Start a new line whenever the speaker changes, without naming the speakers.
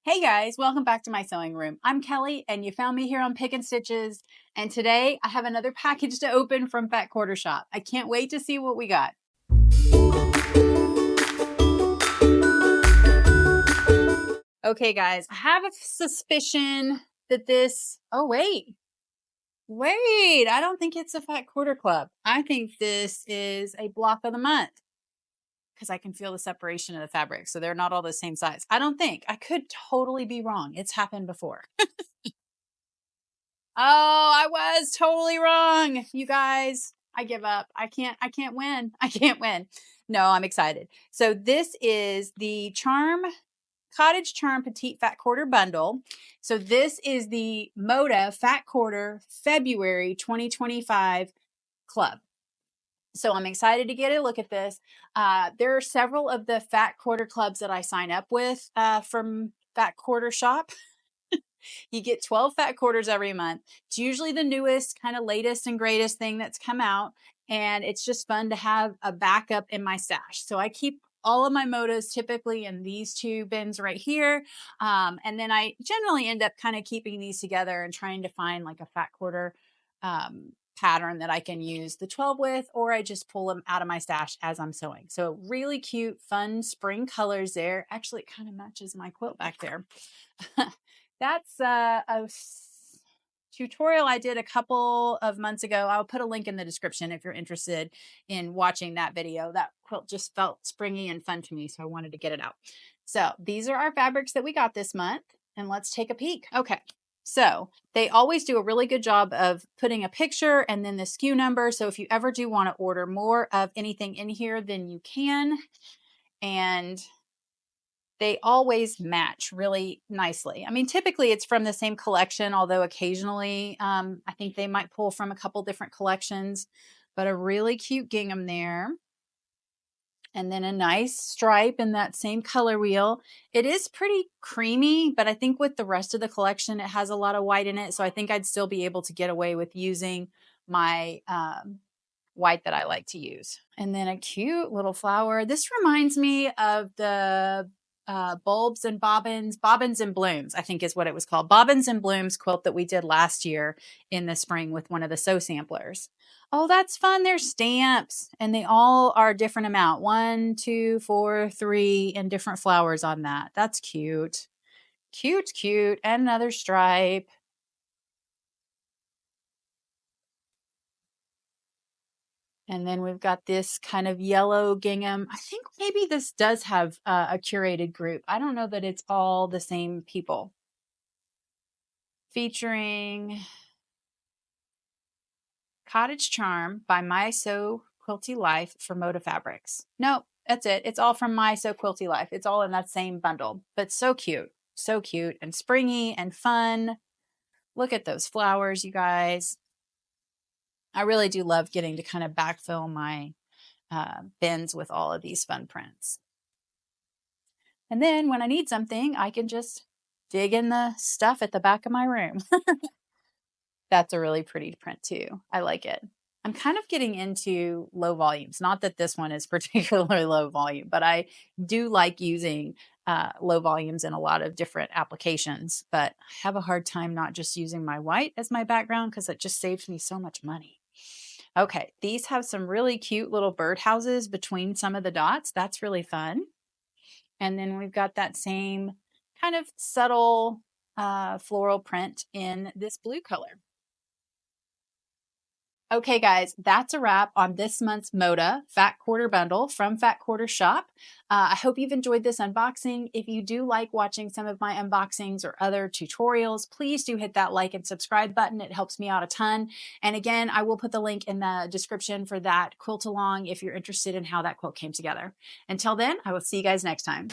Hey guys, welcome back to my sewing room. I'm Kelly and you found me here on Pick and Stitches, and today I have another package to open from Fat Quarter Shop. I can't wait to see what we got. Okay guys, I have a suspicion that wait, I don't think it's a Fat Quarter Club. I think this is a block of the month, because I can feel the separation of the fabric. So they're not all the same size. I don't think. I could totally be wrong. It's happened before. Oh, I was totally wrong. You guys, I give up. I can't win. I can't win. No, I'm excited. So this is the Cottage Charm Petite Fat Quarter Bundle. So this is the Moda Fat Quarter February 2025 Club. So I'm excited to get a look at this. There are several of the Fat Quarter clubs that I sign up with from Fat Quarter Shop. You get 12 fat quarters every month. It's usually the newest, kind of latest and greatest thing that's come out. And it's just fun to have a backup in my stash. So I keep all of my Modas typically in these two bins right here. And then I generally end up kind of keeping these together and trying to find like a fat quarter pattern that I can use the 12 with, or I just pull them out of my stash as I'm sewing. So really cute, fun spring colors there. Actually, it kind of matches my quilt back there. That's a tutorial I did a couple of months ago. I'll put a link in the description if you're interested in watching that video. That quilt just felt springy and fun to me, so I wanted to get it out. So these are our fabrics that we got this month, and let's take a peek. Okay, so they always do a really good job of putting a picture and then the SKU number. So if you ever do want to order more of anything in here, then you can. And they always match really nicely. I mean, typically it's from the same collection, although occasionally I think they might pull from a couple different collections, but a really cute gingham there. And then a nice stripe in that same color wheel. It is pretty creamy, but I think with the rest of the collection, it has a lot of white in it. So I think I'd still be able to get away with using my white that I like to use. And then a cute little flower. This reminds me of the Bulbs and Bobbins and Blooms, I think is what it was called. Bobbins and Blooms quilt that we did last year in the spring with one of the sew samplers. Oh, that's fun. They're stamps and they all are a different amount. 1, 2, 4, 3, and different flowers on that. That's cute. Cute, cute. And another stripe. And then we've got this kind of yellow gingham. I think maybe this does have a curated group. I don't know that it's all the same people. Featuring Cottage Charm by My Sew Quilty Life for Moda Fabrics. Nope, that's it. It's all from My Sew Quilty Life. It's all in that same bundle, but so cute and springy and fun. Look at those flowers, you guys. I really do love getting to kind of backfill my bins with all of these fun prints. And then when I need something, I can just dig in the stuff at the back of my room. That's a really pretty print too. I like it. I'm kind of getting into low volumes. Not that this one is particularly low volume, but I do like using low volumes in a lot of different applications. But I have a hard time not just using my white as my background because it just saves me so much money. Okay, these have some really cute little birdhouses between some of the dots. That's really fun. And then we've got that same kind of subtle floral print in this blue color. Okay, guys, that's a wrap on this month's Moda Fat Quarter Bundle from Fat Quarter Shop. I hope you've enjoyed this unboxing. If you do like watching some of my unboxings or other tutorials, please do hit that like and subscribe button. It helps me out a ton. And again, I will put the link in the description for that quilt along if you're interested in how that quilt came together. Until then, I will see you guys next time.